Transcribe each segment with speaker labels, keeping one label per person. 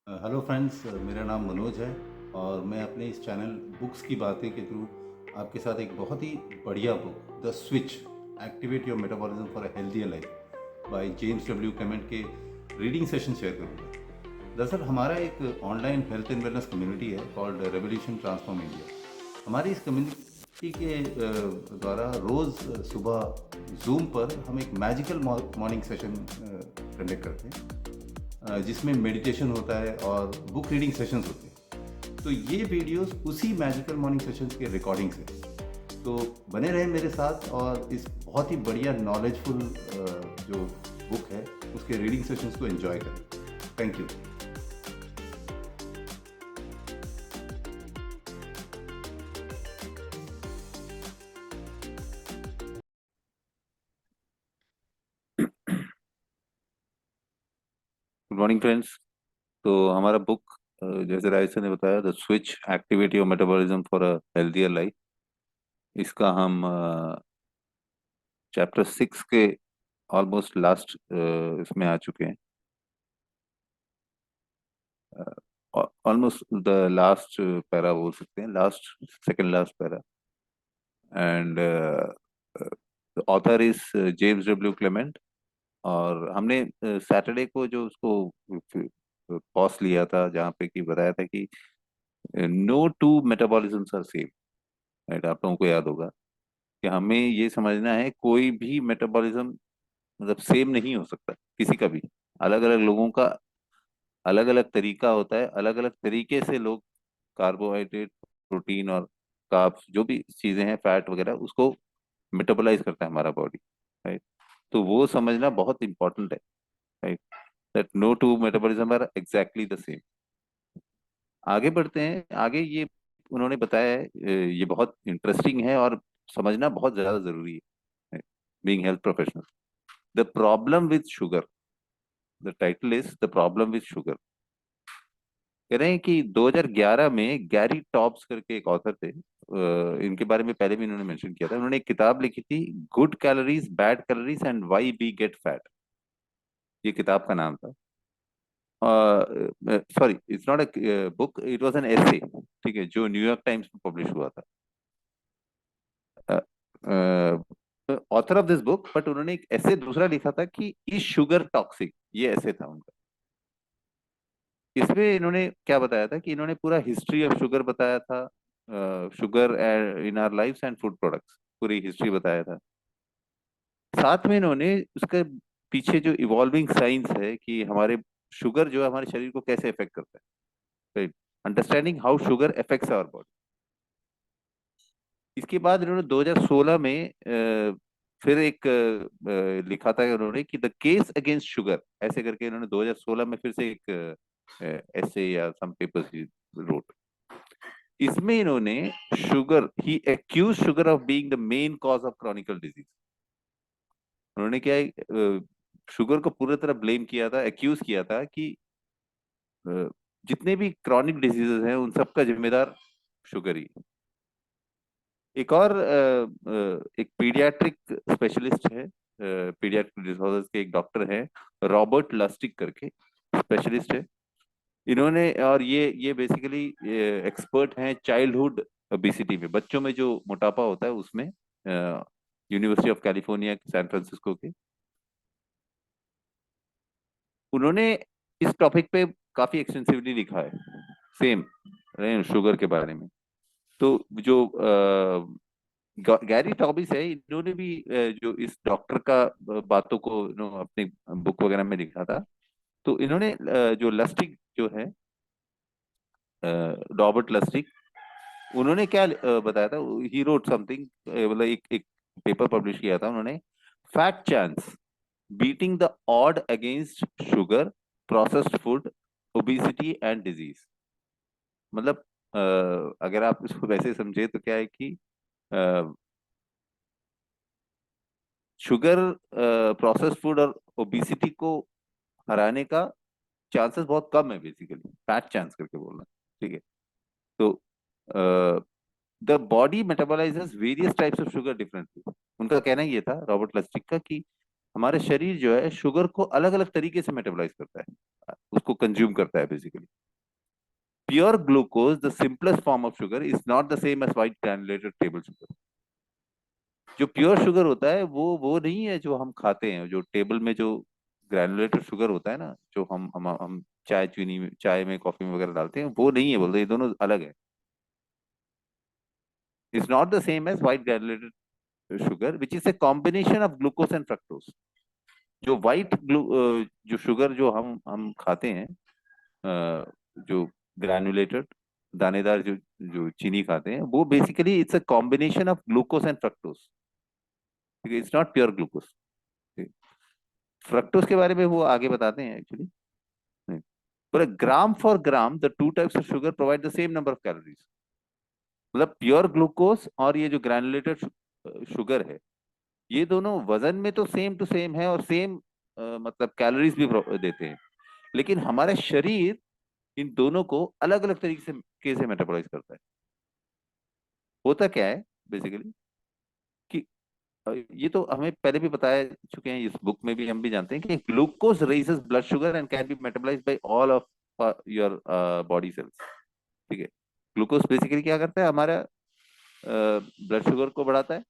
Speaker 1: Hello friends, मेरा नाम मनोज है और मैं अपने इस चैनल बुक्स की बातें के थ्रू आपके साथ एक बहुत ही बढ़िया book the switch activate your metabolism for a healthier life by James W Clement के रीडिंग सेशन शेयर करूँगा। दरअसल हमारा एक online health and wellness community है कॉल्ड रेवोल्यूशन ट्रांसफॉर्म इंडिया। हमारी इस कम्युनिटी के द्वारा रोज़ सुबह जूम पर हम एक मैजिकल मॉर्निंग सेशन कंडक्ट करते हैं, जिसमें मेडिटेशन होता है और बुक रीडिंग सेशंस होते हैं। तो ये वीडियोस उसी मैजिकल मॉर्निंग सेशंस के रिकॉर्डिंग्स हैं। तो बने रहें मेरे साथ और इस बहुत ही बढ़िया नॉलेजफुल जो बुक है उसके रीडिंग सेशंस को एंजॉय करें। Thank you.
Speaker 2: Good morning friends. तो हमारा बुक, जैसे राइस ने बताया, the switch activity of metabolism for a healthier life, इसका हम चैप्टर 6 के ऑलमोस्ट लास्ट इसमें आ चुके हैं। ऑलमोस्ट द लास्ट पैरा बोल सकते हैं, last second last para. And author is James W Clement. और हमने सैटरडे को जो उसको पॉज लिया था, जहाँ पे कि बताया था कि no two metabolisms are same. Right, आप लोगों को याद होगा कि हमें ये समझना है कोई भी मेटाबॉलिज्म मतलब सेम नहीं हो सकता किसी का भी। अलग अलग लोगों का अलग अलग तरीका होता है, अलग अलग तरीके से लोग कार्बोहाइड्रेट, प्रोटीन और कार्ब्स, जो भी चीजें हैं, फैट वगैरह, उसको मेटाबोलाइज करता है हमारा बॉडी। राइट, तो वो समझना बहुत इंपॉर्टेंट है। Right, that no two metabolism are exactly the same. आगे बढ़ते हैं। आगे ये उन्होंने बताया है, ये बहुत इंटरेस्टिंग है और समझना बहुत ज्यादा जरूरी है, being health professional. The problem with sugar, the title is the problem with sugar. कह रहे हैं कि 2011 में गैरी टॉप्स करके एक ऑथर थे, इनके बारे में पहले भी इन्होंने मेंशन किया था। उन्होंने एक किताब लिखी थी, good calories bad calories and why we get fat. ये किताब का नाम था। Sorry, it's not a book, it was an essay. ठीक है, जो न्यूयॉर्क टाइम्स में पब्लिश हुआ था। Author of this book, but उन्होंने एक ऐसे दूसरा लिखा था कि इज शुगर टॉक्सिक, ये ऐसे था उनका। इसमें इन्होंने क्या बताया था कि इन्होंने पूरा हिस्ट्री ऑफ शुगर बताया था, sugar in our lives and food products, पूरी हिस्ट्री बताया था। साथ में इन्होंने उसके पीछे जो इवॉल्विंग साइंस है कि हमारे शुगर जो है हमारे शरीर को कैसे इफेक्ट करता है, right, understanding how sugar affects our body. इसके बाद इन्होंने 2016 में फिर एक लिखा था उन्होंने कि द केस अगेंस्ट शुगर, ऐसे करके इन्होंने 2016 में फिर से एक ऐसे या सम पेपर्स रोट। इसमें इन्होंने sugar, he accuse sugar of being the main cause of chronicle disease. उन्होंने क्या है, शुगर को पूरी तरह ब्लेम किया था, एक्यूज किया था कि जितने भी क्रॉनिक डिजीजेस हैं उन सबका जिम्मेदार शुगर ही है। एक और एक पीडियाट्रिक स्पेशलिस्ट है, पीडियाट्रिक डिसऑर्डर्स के एक डॉक्टर है, रॉबर्ट लस्टिक करके स्पेशलिस्ट है। इन्होंने, और ये बेसिकली एक्सपर्ट हैं चाइल्डहुड ओबेसिटी में, बच्चों में जो मोटापा होता है उसमें, university of California San Francisco के। उन्होंने इस टॉपिक पे काफी एक्सटेंसिवली लिखा है, सेम शुगर के बारे में। तो जो गैरी टॉबिस है, इन्होंने भी जो इस डॉक्टर का बातों को अपनी बुक वगैरह में लिखा था। तो इन्होंने जो लस्टिक जो है, रॉबर्ट लस्टिक, उन्होंने क्या बताया था, ही रोट समथिंग, मतलब एक पेपर पब्लिश किया था उन्होंने, fat chance beating the odd against sugar, processed food, obesity and disease. मतलब अगर आप इसको वैसे समझे तो क्या है कि शुगर, प्रोसेस्ड फूड और ओबिसिटी को हराने का चांसेस बहुत कम है, बेसिकली फैट चांस करके बोलना। ठीक है, तो the body metabolizes various types of sugar differently. उनका कहना ये था, रॉबर्ट लस्टिक का, कि हमारे शरीर जो है शुगर को अलग अलग तरीके से मेटाबोलाइज करता है, उसको कंज्यूम करता है basically. Pure glucose, the simplest form of sugar, is not the same as white granulated table sugar. जो प्योर शुगर होता है वो नहीं है जो हम खाते हैं। जो टेबल में जो ग्रैनुलेटेड शुगर होता है ना, जो हम चाय चीनी में, चाय में, कॉफी में वगैरह डालते हैं, वो नहीं है, बोलते ये दोनों अलग है। It's not the same as white granulated sugar which is a combination of glucose and fructose. जो जो शुगर जो हम खाते हैं, जो ग्रैनुलेटेड दानेदार जो जो चीनी खाते हैं, वो basically it's a combination of glucose and fructose. ठीक है, it's not pure glucose. Fructose के बारे में वो आगे बताते हैं एक्चुअली। पर gram for gram the two types of sugar provide the same number of calories. मतलब प्योर ग्लूकोज और ये जो ग्रैनुलेटेड शुगर है, ये दोनों वजन में तो सेम टू सेम है और सेम मतलब कैलोरीज भी देते हैं। लेकिन हमारा शरीर इन दोनों को अलग अलग तरीके से कैसे मेटाबोलाइज करता है। होता क्या है बेसिकली कि ये तो हमें पहले भी बताया चुके हैं, इस बुक में भी हम भी जानते हैं कि glucose raises blood sugar and can be metabolised by all of your body cells. ठीक है, ग्लूकोज बेसिकली क्या करता है, हमारा ब्लड शुगर को बढ़ाता है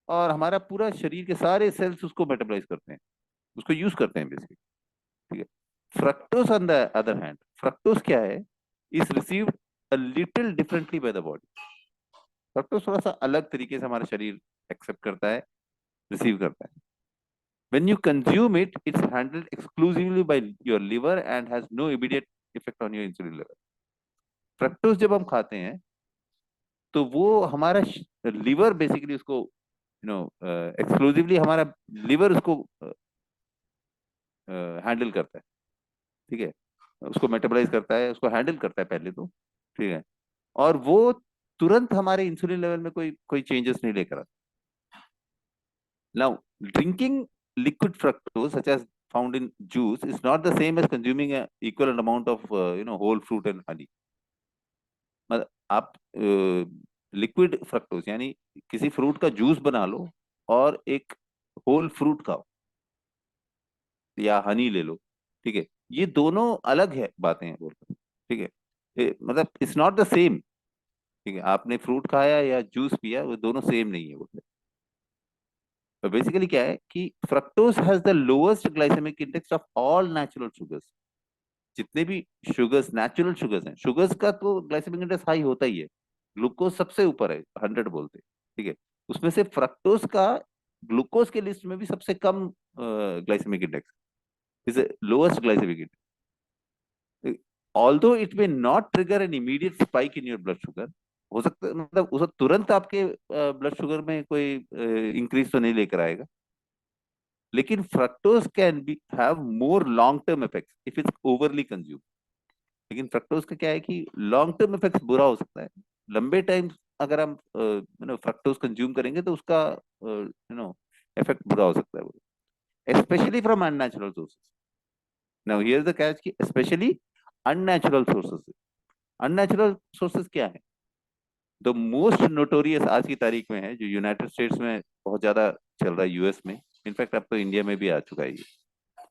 Speaker 2: और हमारा पूरा शरीर के सारे सेल्स उसको मेटाबोलाइज करते हैं, उसको यूज करते हैं बेसिकली। ठीक है, fructose on the other hand, fructose क्या है, is received a little differently by the body. Fructose थोड़ा सा अलग तरीके से हमारा शरीर एक्सेप्ट करता है, रिसीव करता है। When you consume it, it's handled exclusively by your liver and has no immediate effect on your insulin level. Fructose जब हम खाते हैं तो वो हमारा लिवर बेसिकली उसको एक्सक्लूसिवली हमारा लिवर उसको हैंडल करता है। ठीक है, उसको मेटाबोलाइज करता है, उसको हैंडल करता है पहले तो। ठीक है, और वो तुरंत हमारे इंसुलिन लेवल में कोई कोई चेंजेस नहीं लेकर आता। Now, drinking liquid fructose, such as found in juice, is not the same as consuming a equivalent amount of whole fruit and honey. मतलब आप लिक्विड फ्रक्टोज यानी किसी फ्रूट का जूस बना लो और एक होल फ्रूट खाओ या हनी ले लो। ठीक है, ये दोनों अलग है बातें हैं बोल। ठीक है, मतलब इट्स नॉट द सेम। ठीक है, आपने फ्रूट खाया या जूस पिया, वो दोनों सेम नहीं है बोलते। तो बेसिकली क्या है कि fructose has the lowest glycaemic index of all natural sugars. जितने भी शुगर्स, नेचुरल शुगर्स हैं, शुगर्स का तो ग्लाइसेमिक इंडेक्स हाई होता ही है। ग्लूकोज सबसे ऊपर है, 100 बोलते हैं। ठीक है, उसमें से फ्रक्टोज का ग्लूकोज के लिस्ट में भी सबसे कम glycemic index, is lowest glycaemic index. Although it may not trigger an immediate spike in your blood sugar, हो सकता है मतलब उसे तुरंत आपके ब्लड शुगर में कोई इंक्रीज तो नहीं लेकर आएगा, लेकिन fructose can be have more long term effects if it's overly consume. लेकिन फ्रक्टोज का क्या है कि लॉन्ग टर्म इफेक्ट्स बुरा हो सकता है। लंबे टाइम अगर हम फ्रक्टोज कंज्यूम करेंगे तो उसका इफेक्ट बुरा हो सकता है, specially from unnatural sources. Now here the catch कि specially unnatural sources. Unnatural sources क्या है? द मोस्ट नोटोरियस आज की तारीख में है, जो यूनाइटेड स्टेट्स में बहुत ज्यादा चल रहा है, यूएस में, इनफैक्ट अब तो इंडिया में भी आ चुका है,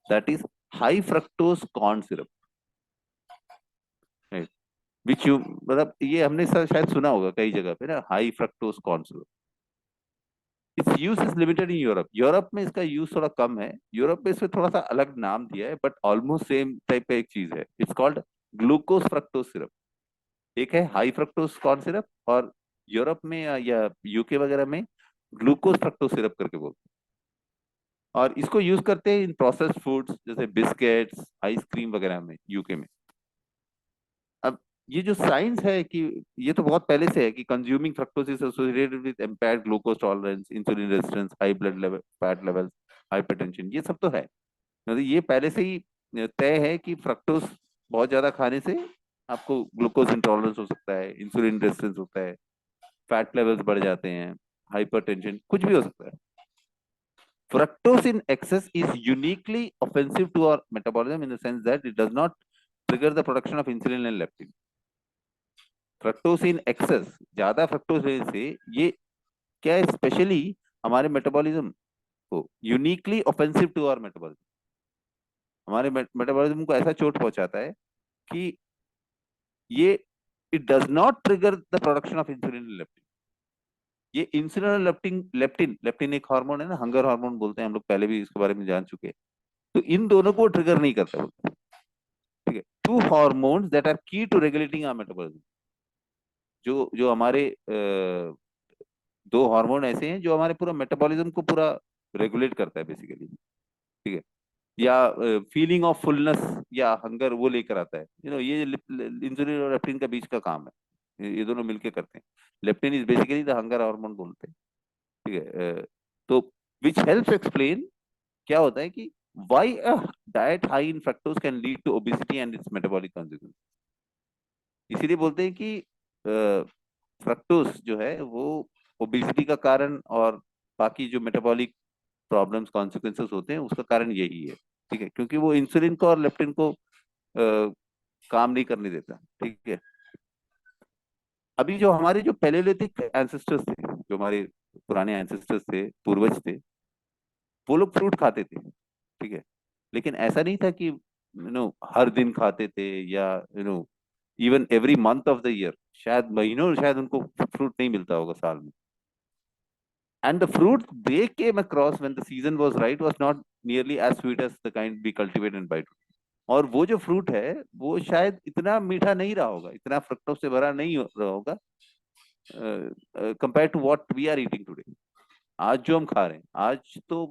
Speaker 2: that is high fructose corn syrup. Which you मतलब ये हमने शायद सुना होगा कई जगह पे ना, high fructose corn syrup. It's use is limited in Europe. Europe में इसका यूज थोड़ा कम है। यूरोप में इसमें थोड़ा सा अलग नाम दिया है, बट ऑलमोस्ट सेम टाइप का एक चीज है। It's called glucose fructose syrup. एक है हाई फ्रक्टोज कॉर्न सिरप, और यूरोप में या यूके वगैरह में ग्लूकोज फ्रक्टोज सिरप करके बोलते हैं। और इसको यूज करते हैं इन प्रोसेस्ड फूड्स जैसे बिस्किट्स, आइसक्रीम वगैरह में, यूके में। अब ये जो साइंस है कि ये तो बहुत पहले से है कि consuming fructose is associated with impaired glucose tolerance, insulin resistance, high blood level, fat levels, hypertension, ये सब तो है। मतलब ये पहले से ही तय है कि फ्रक्टोज बहुत ज्यादा खाने से आपको ग्लूकोज इंटॉलरेंस हो सकता है, इंसुलिन रेजिस्टेंस होता है, फैट लेवल्स बढ़ जाते हैं, हाइपरटेंशन, कुछ भी हो सकता है। Fructose in excess is uniquely offensive to our metabolism in the sense that it does not trigger the production of insulin and leptin. Fructose in excess, ज्यादा फ्रक्टोज लेने से ये क्या है, स्पेशली हमारे मेटाबॉलिज्म वो uniquely offensive to our metabolism, हमारे metabolism को ऐसा चोट पहुंचाता है कि ये it does not trigger the production of insulin and leptin. ये इंसुलिन और लेप्टिन लेप्टिन लेप्टिन एक हार्मोन है ना, हंगर हार्मोन बोलते हैं हम लोग, पहले भी इसके बारे में जान चुके हैं। तो इन दोनों को ट्रिगर नहीं करता बोलते हैं, ठीक है। टू हार्मोन्स दैट आर की टू रेगुलेटिंग आवर मेटाबॉलिज्म, जो जो हमारे दो हार्मोन ऐसे हैं जो हमारे पूरा मेटाबॉलिज्म को पूरा रेगुलेट करता है बेसिकली, ठीक है। या फीलिंग ऑफ फुलनेस या हंगर वो लेकर आता है, ये इंसुलिन और लेप्टिन का बीच का काम है, ये दोनों मिलके करते हैं। Leptin is basically the hunger hormone बोलते हैं, ठीक है। तो विच हेल्प्स एक्सप्लेन क्या होता है कि why a diet high in fructose can lead to obesity and its metabolic consequence. इसीलिए बोलते हैं कि फ्रक्टोज जो है वो ओबेसिटी का कारण और बाकी जो मेटाबॉलिक प्रॉब्लम्स कॉन्सिक्वेंसेस होते हैं उसका कारण यही है, ठीक है, क्योंकि वो इंसुलिन को और लेप्टिन को काम नहीं करने देता, ठीक है। अभी जो हमारे जो पैलेलिथिक एंसेस्टर्स थे, जो हमारे पुराने एंसेस्टर्स थे, पूर्वज थे, वो लोग फ्रूट खाते थे, ठीक है। लेकिन ऐसा नहीं था कि हर दिन खाते थे, या even every month of the year, शायद महीनों शायद उनको फ्रूट नहीं मिलता होगा साल में। And the fruit they came across when the season was right was not nearly as sweet as the kind we cultivate and buy today. और वो जो फ्रूट है वो शायद इतना मीठा नहीं रहा होगा, इतना फ्रक्टोज से भरा नहीं रहा होगा compare to what we are eating today. आज जो हम खा रहे हैं आज तो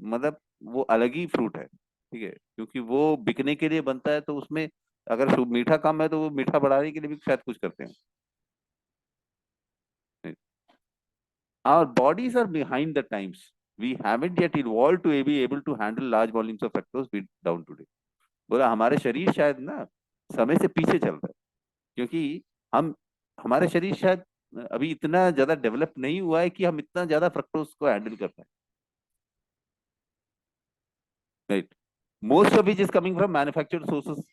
Speaker 2: मतलब वो अलग ही फ्रूट है, ठीक है, क्योंकि वो बिकने के लिए बनता है, तो उसमें अगर मीठा कम है तो वो मीठा बढ़ाने के लिए भी शायद कुछ करते हैं। Our bodies are behind the times. We haven't yet evolved to be able to handle large volumes of fructose we down today. बोला हमारे शरीर शायद ना समय से पीछे चल रहा है, क्योंकि हम हमारे शरीर शायद अभी इतना ज्यादा डेवलप नहीं हुआ है कि हम इतना ज्यादा फ्रक्टोज को हैंडल कर पाए, right. Most of it is coming from manufactured sources,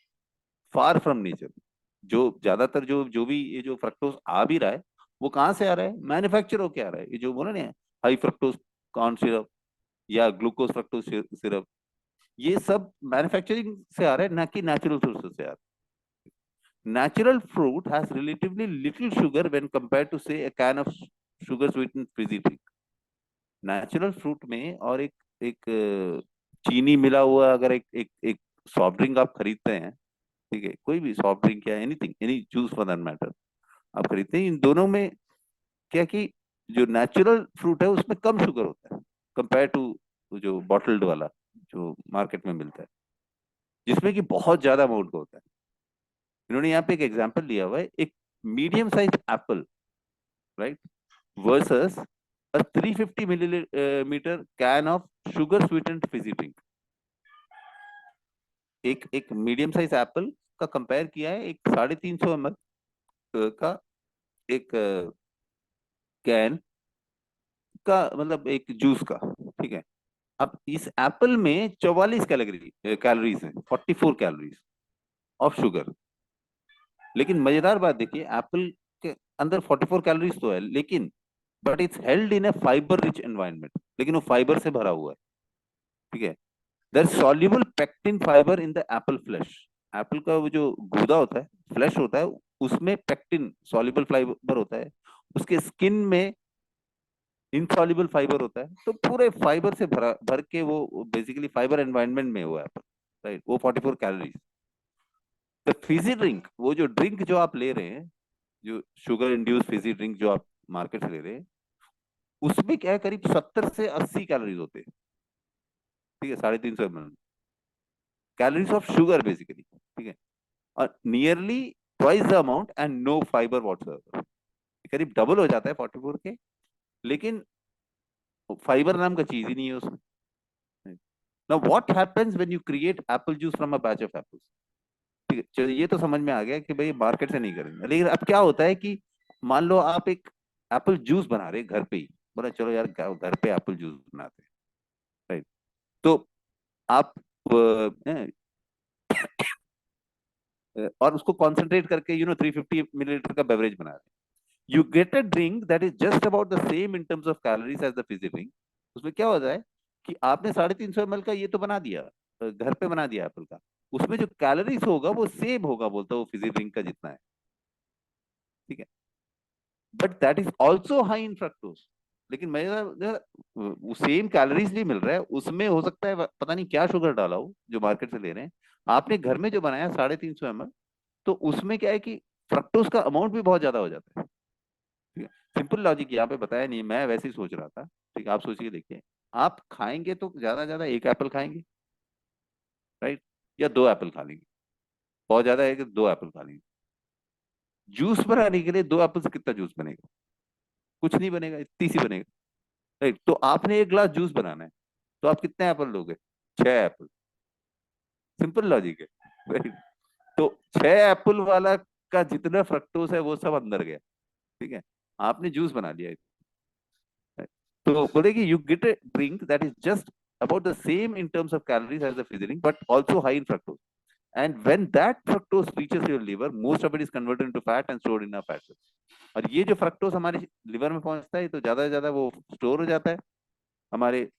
Speaker 2: far from nature. जो ज्यादातर जो जो भी ये जो फ्रक्टोज आ भी रहा है वो कहाँ से आ रहा है, मैन्युफैक्चर होके आ रहा है। ये जो बोला ना हाई फ्रक्टोज कॉर्न सिरप या ग्लूकोज फ्रक्टोज सिरप, ये सब मैन्युफैक्चरिंग से आ रहा है, ना कि नेचुरल सोर्सेज से आ रहा है। Natural fruit has relatively little sugar when compared to say a can of sugar sweetened fizzy drink. Natural fruit में और एक एक चीनी मिला हुआ अगर एक एक एक सॉफ्ट ड्रिंक आप खरीदते हैं, ठीक है, कोई भी सॉफ्ट ड्रिंक या anything any juice for that matter आप खरीदते हैं, इन दोनों में क्या कि जो नेचुरल फ्रूट है उसमें कम शुगर होता है कंपेयर टू जो बॉटल्ड वाला जो मार्केट में मिलता है, जिसमें कि बहुत ज्यादा अमाउंट का होता है। इन्होंने यहाँ पे एक एग्जांपल लिया हुआ है, एक medium size Apple, right, versus a 350 millimetre can of sugar sweetened fizzy drink. एक एक मीडियम साइज एप्पल का कंपेयर किया है एक 350 ml का एक कैन का, मतलब एक जूस का, ठीक है। अब इस एप्पल में 44 कैलोरीज है, 44 कैलोरीज ऑफ शुगर। लेकिन मजेदार बात देखिए, एप्पल के अंदर 44 कैलोरीज तो है, लेकिन but it's held in a fibre rich environment, लेकिन वो फाइबर से भरा हुआ है, ठीक है। There soluble pectin fibre in the apple flesh. Apple का वो जो गूदा होता है, फ्लैश होता है, उसमें पेक्टिन सॉल्युबल फाइबर होता है। उसके स्किन में इनसॉल्युबल फाइबर होता है, तो पूरे फाइबर से भर के वो बेसिकली फाइबर एनवायरनमेंट में हुआ है एप्पल, राइट। वो 44 कैलोरीज। तो फिजी ड्रिंक, वो जो ड्रिंक जो आप ले रहे हैं, जो शुगर इंड्यूस फिजी ड्रिंक जो आप मार्केट से ले रहे हैं, उसमें क्या है, करीब 70 से 80 कैलोरीज होते हैं, ठीक है, 350 ml calories of sugar basically, ठीक है। और nearly twice the amount and no fibre whatsoever, करीब डबल हो जाता है 44 के, लेकिन फाइबर नाम का चीज ही नहीं है उसमें। Now what happens when you create Apple juice from a batch of apples, ठीक है। चलो ये तो समझ में आ गया कि भाई मार्केट से नहीं करेंगे, लेकिन अब क्या होता है कि मान लो आप एक एप्पल जूस बना रहे घर पे ही, बोला चलो यार घर पे एप्पल जूस बनाते हैं, राइट। तो आप और उसको कॉन्सेंट्रेट करके 350 मिलीलीटर का बेवरेज बना रहे हैं, you get a drink that is just about the same in terms of calories as the fizzy drink. उसमें क्या होता है कि आपने 350 ml का ये तो बना दिया, घर पे बना दिया एप्पल का, उसमें जो कैलोरीज होगा वो सेम होगा, बोलता वो फिजी ड्रिंक का जितना है, ठीक है, but that is also high in fructose. लेकिन मेरा वो सेम कैलोरीज भी मिल रहा है, उसमें हो सकता है पता नहीं क्या शुगर डाला हो जो मार्केट से ले रहे हैं। आपने घर में जो बनाया 350 ml, तो उसमें क्या है कि फ्रक्टोज का अमाउंट भी बहुत ज्यादा हो जाता है, ठीक है। सिंपल लॉजिक यहाँ पे बताया नहीं, मैं वैसे ही सोच रहा था, ठीक है, आप सोचिए देखिए, आप खाएंगे तो ज्यादा ज्यादा एक एप्पल खाएंगे, राइट, या दो एप्पल खा लेंगे, बहुत ज्यादा है कि दो एप्पल खा लेंगे। जूस बनाने के लिए दो एप्पल से कितना जूस बनेगा? कुछ नहीं बनेगा, इतनी सी बनेगा, राइट। तो आपने एक ग्लास जूस बनाना है, तो आप कितने एप्पल लोगे? 6 एप्पल, सिंपल लॉजिक है, राइट। तो 6 एप्पल वाला का जितना फ्रक्टोज है वो सब अंदर गया, ठीक है, आपने जूस बना लिया, right? तो बोले कि you get a drink that is just about the same in terms of calories as the fizzy drink, but also high in fructose. And when that fructose reaches your liver, most of it is converted into fat and stored in our fat cells. और ये जो fructose हमारे liver में पहुंचता है तो ज्यादा से ज्यादा वो स्टोर हो जाता है हमारे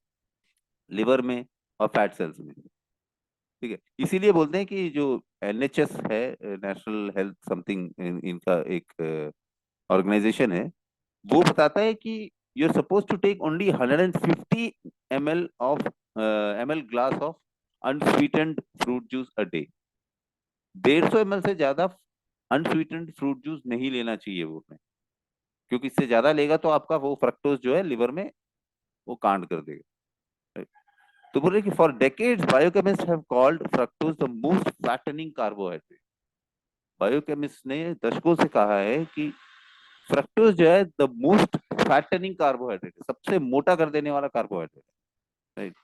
Speaker 2: लिवर में और फैट सेल्स में, ठीक है। इसीलिए बोलते हैं कि जो एनएचएस है, नेशनल हेल्थ समथिंग, इनका एक ऑर्गेनाइजेशन है, वो बताता है कि you are suppose to take only 150 ml of ml glass of unsweetened fruit juice a day. 150 ml से ज्यादा अनस्वीटेंड फ्रूट जूस नहीं लेना चाहिए वो में, क्योंकि इससे ज्यादा लेगा तो आपका वो फ्रक्टोज जो है लिवर में वो कांड कर देगा। तो बोल रहे कि for decades biochemist have called fructose the most fattening carbohydrate. Biochemist ने दशकों से कहा है कि फ्रक्टोज जो है द मोस्ट फैटनिंग कार्बोहाइड्रेट, सबसे मोटा कर देने वाला carbohydrate, right.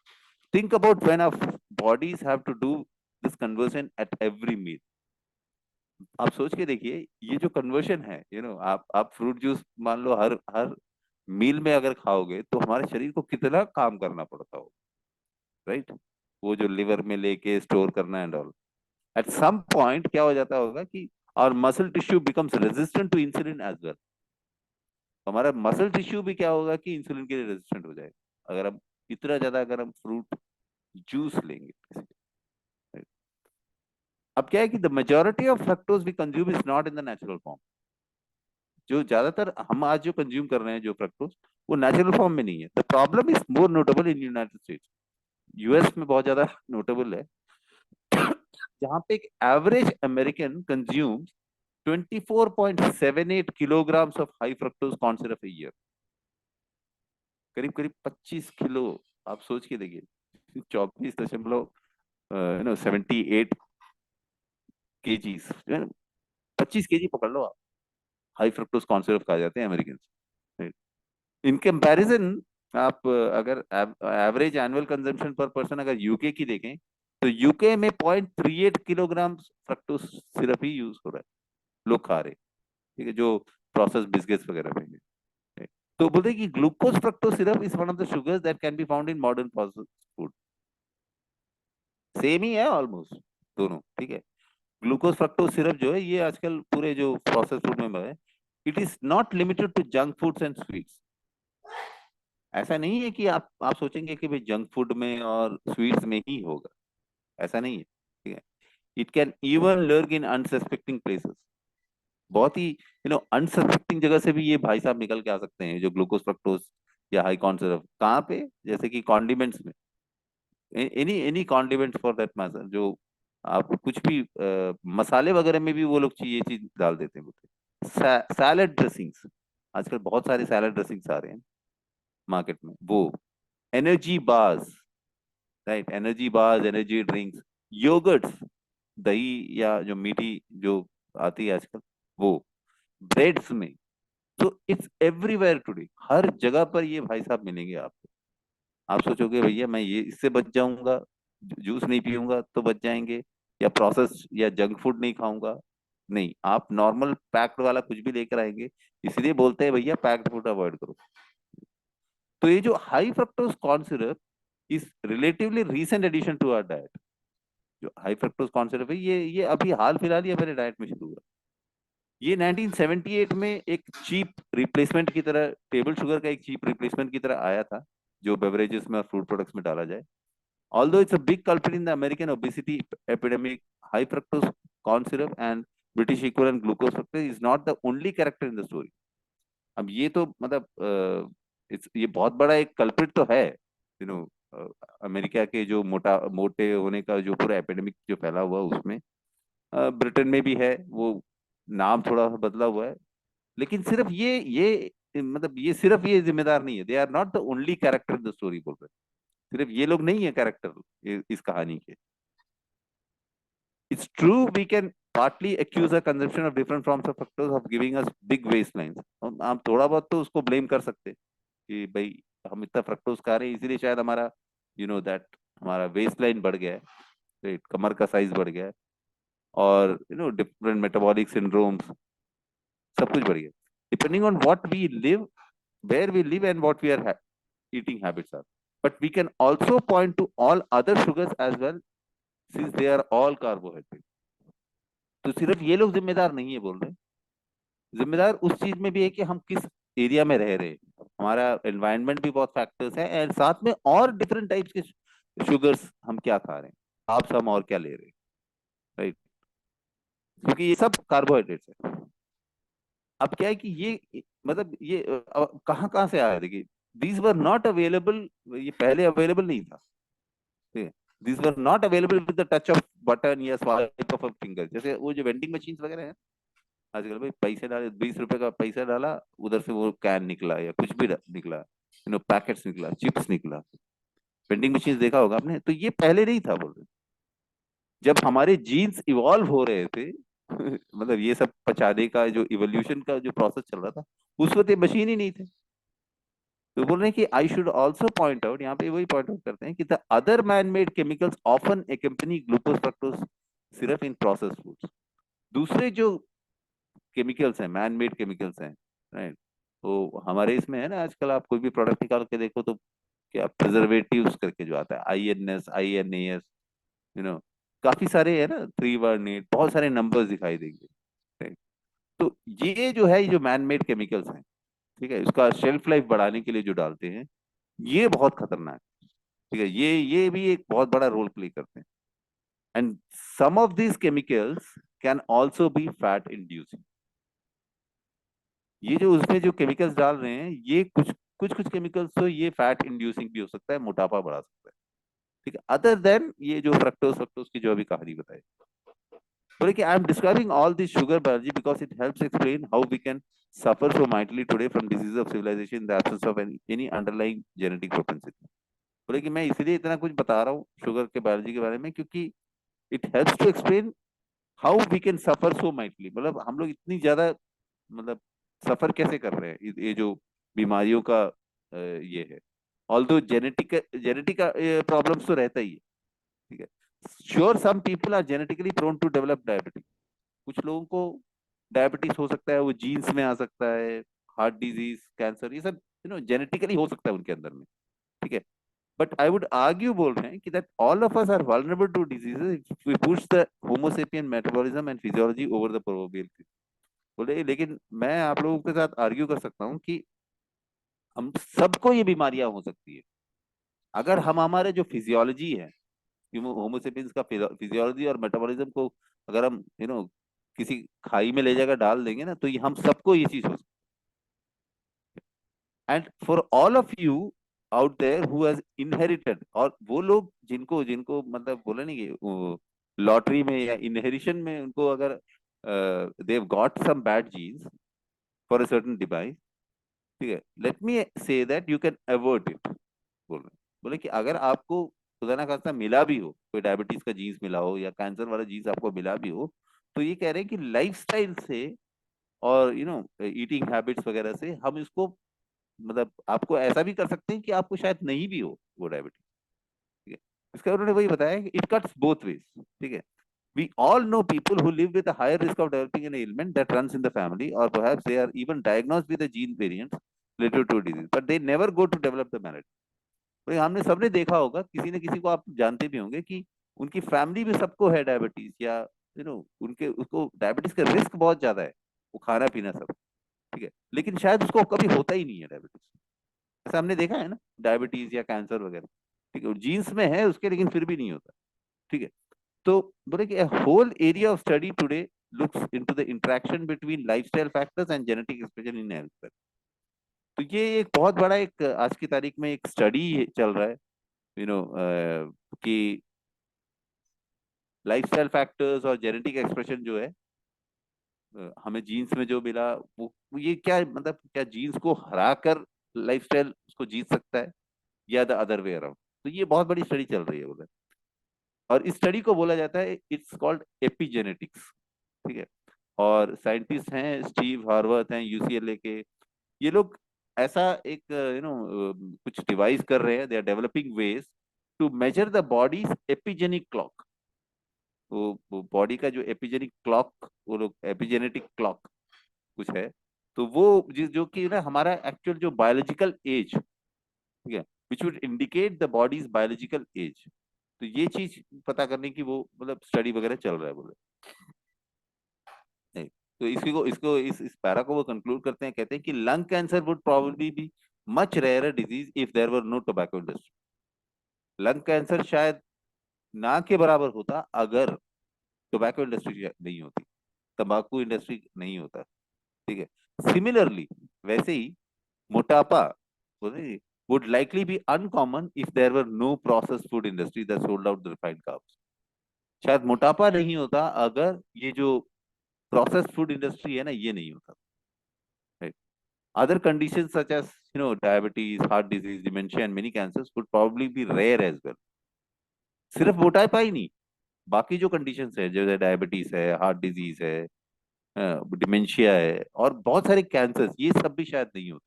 Speaker 2: Think about when our bodies have to do this conversion at every meal. आप सोच के देखिए, ये जो कन्वर्शन है, आप फ्रूट जूस मान लो हर हर मील में अगर खाओगे तो हमारे शरीर को कितना काम करना पड़ता हो, राइट। वो जो लिवर में लेके स्टोर करना and all, at some point क्या हो जाता होगा कि और muscle tissue becomes resistant to insulin as well. हमारा मसल टिश्यू भी क्या होगा कि इंसुलिन के लिए रेजिस्टेंट हो जाएगा अगर हम इतना ज्यादा अगर हम फ्रूट जूस लेंगे। अब क्या है कि the majority of fructose we consume is not in the natural form. जो ज्यादातर हम आज जो कंज्यूम कर रहे हैं जो फ्रक्टोज, वो नेचुरल फॉर्म में नहीं है। The problem is more notable in United states, US में बहुत ज्यादा नोटेबल है, जहां पे एक average American consumes 24.78 kilograms of high fructose corn syrup a year। करीब करीब 25 किलो, आप सोच के देखिए, 24.78 केजीज, 25 केजी पकड़ लो आप, हाई फ्रक्टोज कॉर्न सिरप खा जाते हैं अमेरिकन। इन कंपैरिजन आप अगर एवरेज एनुअल कंजम्पशन पर पर्सन अगर यूके की देखें, तो यूके में 0.38 किलोग्राम फ्रक्टोज सिरप ही यूज हो रहा है, लोग खा रहे हैं, ठीक है, जो प्रोसेस बिस्किट्स वगैरह में। तो बोलते हैं कि glucose fructose syrup is one of the sugars that can be found in modern processed food. Same ही है ऑलमोस्ट दोनों, ठीक है। ग्लूकोज फ्रक्टोज सिरप जो है ये आजकल पूरे जो प्रोसेस फूड में है, it is not limited to junk foods and sweets. ऐसा नहीं है कि आप सोचेंगे कि भाई जंक फूड में और स्वीट्स में ही होगा, ऐसा नहीं है, ठीक है। It can even lurk in unsuspecting places. बहुत ही अनसस्पेक्टिंग जगह से भी ये भाई साहब निकल के आ सकते हैं, जो ग्लूकोज फ्रक्टोज या हाई कॉर्न सिरप। कहाँ पे? जैसे कि कॉन्डिमेंट्स में, any any condiment for that matter, जो आप कुछ भी मसाले वगैरह में भी वो लोग ये चीज डाल देते हैं, बोलते सैलड ड्रेसिंग्स। आजकल बहुत सारे सैलड ड्रेसिंग्स आ रहे हैं मार्केट में, वो energy bars, right, energy bars, energy drinks, yoghurts, दही या जो मीठी जो आती है आजकल, वो ब्रेड्स में। तो इट्स एवरीवेयर टुडे, हर जगह पर ये भाई साहब मिलेंगे आपको। आप सोचोगे भैया मैं ये इससे बच जाऊंगा, जूस नहीं पीऊंगा तो बच जाएंगे, या प्रोसेस या जंक फूड नहीं खाऊंगा, नहीं, आप नॉर्मल पैक्ड वाला कुछ भी लेकर आएंगे। इसलिए बोलते हैं भैया पैक्ड फूड अवॉइड करो। तो ये जो high fructose corn syrup is relatively recent addition to our diet. जो हाई फ्रक्टोज कॉर्न सिरप है, ये अभी हाल फिलहाल ही मेरे डाइट में शुरू हुआ। ये 1978 में एक चीप रिप्लेसमेंट की तरह, टेबल शुगर का एक चीप रिप्लेसमेंट की तरह आया था। जो बेवरेजेस में और फ्रूट प्रोडक्ट्स में डाला जाए. Although it's a big culprit in the American obesity epidemic, high fructose corn syrup and British equivalent glucose fructose is not the only character in the story. अब ये तो मतलब ये बहुत बड़ा एक कल्प्रिट तो है, यू नो, अमेरिका के जो मोटे होने का जो पूरा एपिडेमिक जो फैला हुआ उसमें. ब्रिटेन में भी है वो, नाम थोड़ा बदला हुआ है. लेकिन सिर्फ ये मतलब ये सिर्फ ये जिम्मेदार नहीं है. They are not the only character in the story बोल रहे. सिर्फ ये लोग नहीं है कैरेक्टर इस कहानी के. It's true we can partly accuse a consumption of different forms of fructose of giving us big waistlines. हम थोड़ा बहुत तो उसको ब्लेम कर सकते हैं कि भाई हम इतना फ्रक्टोज खा रहे हैं इसीलिए शायद हमारा दैट हमारा वेस्ट लाइन बढ़ गया है, right? कमर का साइज बढ़ गया है, और डिफरेंट मेटाबॉलिक सिंड्रोम्स, सब कुछ बढ़ गया. Depending on what we live, where we live and what we are eating habits are. But we can also point to all other sugars as well, since they are all carbohydrates. तो सिर्फ ये लोग जिम्मेदार नहीं है बोल रहे. जिम्मेदार उस चीज में भी है कि हम किस एरिया में रह रहे हैं. हमारा एनवायरनमेंट भी बहुत फैक्टर्स है, एंड साथ में और डिफरेंट टाइप्स के शुगर्स हम क्या खा रहे हैं, आप हम और क्या ले रहे हैं, राइट. क्योंकि ये सब कार्बोहाइड्रेट्स है. अब क्या है कि ये मतलब ये कहाँ कहाँ से आया. देखिए, दीज वर नॉट अवेलेबल, ये पहले अवेलेबल नहीं था. These were not available with the touch off button या स्वाइप ऑफ अ फिंगर. जैसे वो जो वेंडिंग मशीन वगैरह है आजकल, भाई पैसे डाले, 20 रुपए का पैसा डाला, उधर से वो कैन निकला या कुछ भी निकला, पैकेट्स निकला, चिप्स निकला. वेंडिंग मशीन देखा होगा आपने. तो ये पहले नहीं था बोल रहे. जब हमारे जीन्स इवॉल्व हो रहे थे मतलब ये सब पचाने का जो इवोल्यूशन का जो प्रोसेस चल रहा था, उस वक्त ये मशीन ही नहीं थे. तो बोल रहे हैं कि I should also point out, यहाँ पे वही पॉइंट आउट करते हैं कि the other man made chemicals often accompany glucose fructose syrup in process foods. दूसरे जो केमिकल्स हैं, मैन मेड केमिकल्स हैं, राइट. तो हमारे इसमें है ना, आजकल आप कोई भी प्रोडक्ट निकाल के देखो तो क्या प्रिजर्वेटिव्स करके जो आता है, INS, काफी सारे है ना, 318, बहुत सारे नंबर्स दिखाई देंगे, right? तो ये जो है, ये जो मैन मेड केमिकल्स हैं, ठीक है, उसका शेल्फ लाइफ बढ़ाने के लिए जो डालते हैं, ये बहुत खतरनाक है. ठीक है, ये भी एक बहुत बड़ा रोल प्ले करते हैं. And some of these chemicals can also be fat inducing. ये जो उसमें जो केमिकल्स डाल रहे हैं, ये कुछ कुछ कुछ केमिकल्स तो ये फैट इंड्यूसिंग भी हो सकता है, मोटापा बढ़ा सकता है. ठीक है, अदर देन ये जो फ्रक्टोज फ्रक्टोज की जो अभी कहानी बताई. बोले कि I am describing all this sugar biology because it helps explain how we can suffer so mightily today from disease of civilisation in the absence of any underlying genetic propensity. बोले कि मैं इसलिए इतना कुछ बता रहा हूँ शुगर के बायोलॉजी के बारे में, क्योंकि it helps to explain how we can suffer so mightily. मतलब हम लोग इतनी ज्यादा मतलब सफर कैसे कर रहे हैं, ये जो बीमारियों का ये है. ऑल्दो जेनेटिक जेनेटिक प्रॉब्लम्स तो रहता ही है. ठीक है, sure some people are genetically prone to develop diabetes. कुछ लोगों को डायबिटीज हो सकता है, वो जीन्स में आ सकता है, हार्ट डिजीज, कैंसर, ये सब जेनेटिकली हो सकता है उनके अंदर में. ठीक है, बट आई वुड आर्ग्यू बोल रहे हैं कि that all of us are vulnerable to diseases if we push the homo sapien metabolism and physiology over the probability. बोले लेकिन मैं आप लोगों के साथ आर्ग्यू कर सकता हूँ कि हम सबको ये बीमारियां हो सकती है अगर हम हमारे जो फिजियोलॉजी है, होमोसेपियंस का फिजियोलॉजी और मेटाबॉलिज्म को अगर हम किसी खाई में ले जाकर डाल देंगे ना, तो ये हम सबको ये चीज हो सकती है. And for all of you out there who has inherited, और वो लोग जिनको जिनको मतलब बोले नहीं कि लॉटरी में या इनहेरिशन में उनको अगर they got some bad genes for a certain device. ठीक है, let me say that you can avoid it. बोल रहे बोले कि अगर आपको खुदा ना खास्ता मिला भी हो, कोई डायबिटीज का जीन्स मिला हो या कैंसर वाला जीन्स आपको मिला भी हो, तो ये कह रहे हैं कि लाइफस्टाइल से और ईटिंग हैबिट्स वगैरह से हम इसको मतलब आपको ऐसा भी कर सकते हैं कि आपको शायद नहीं भी हो वो डायबिटीज. ठीक है, इसका उन्होंने वही बताया कि इट कट्स बोथ वेज. ठीक है, we all know people who live with a higher risk of developing an ailment that runs in the family, or perhaps they are even diagnosed with a gene variant related to disease, but they never go to develop the malady. तो हमने सबने देखा होगा, किसी न किसी को आप जानते भी होंगे कि उनकी फैमिली में सबको है डायबिटीज, या उनके उसको डायबिटीज का रिस्क बहुत ज्यादा है, वो खाना पीना सब. ठीक है, लेकिन शायद उसको कभी होता ही नहीं है डायबिटीज. ऐसा हमने देखा है ना, डायबिटीज या कैंसर वगैरह, ठीक है, जीन्स में है उसके, लेकिन फिर भी नहीं होता, ठीक है। तो बोले कि whole area of study today looks into the interaction between lifestyle factors and genetic expression in health. तो ये एक बहुत बड़ा एक आज की तारीख में एक स्टडी चल रहा है, यू नो, कि लाइफस्टाइल फैक्टर्स और जेनेटिक एक्सप्रेशन जो है, हमें जीन्स में जो मिला वो ये क्या मतलब, क्या जीन्स को हरा कर लाइफस्टाइल उसको जीत सकता है या द अदर वे अराउंड। तो ये बहुत बड़ी स्टडी चल रही है बोले, और इस स्टडी को बोला जाता है इट्स कॉल्ड एपिजेनेटिक्स, ठीक है। और साइंटिस्ट हैं स्टीव हार्वर्थ हैं यूसीएलए के, ये लोग ऐसा एक कुछ डिवाइस कर रहे हैं, they are developing ways to measure the body's epigenic clock. वो बॉडी का जो एपिजेनिक क्लॉक, वो लोग एपिजेनेटिक क्लॉक कुछ है, तो वो जो कि ना हमारा एक्चुअल जो बायोलॉजिकल एज, ठीक है, which would indicate the bodies biological age. तो ये चीज पता करने की वो मतलब स्टडी वगैरह चल रहा है बोले, नहीं। तो इस पैरा को वो कंक्लूड करते हैं, कहते हैं कि lung cancer would probably be much rare disease if there were no tobacco industry. Lung cancer शायद ना के बराबर होता अगर टोबैको इंडस्ट्री नहीं होती, तंबाकू इंडस्ट्री नहीं होता, ठीक है। सिमिलरली वैसे ही मोटापा would likely be uncommon if there were no processed food industry that sold out the refined carbs। शायद मोटापा नहीं होता अगर ये जो प्रोसेस्ड फूड इंडस्ट्री है ना ये नहीं होता, right? Other conditions such as diabetes, heart disease, dementia and many cancers would probably be rare as well। सिर्फ मोटापा ही नहीं, बाकी जो कंडीशंस है जैसे डायबिटीज है, हार्ट डिजीज है, डिमेंशिया है और बहुत सारे कैंसर्स, ये सब भी शायद नहीं होते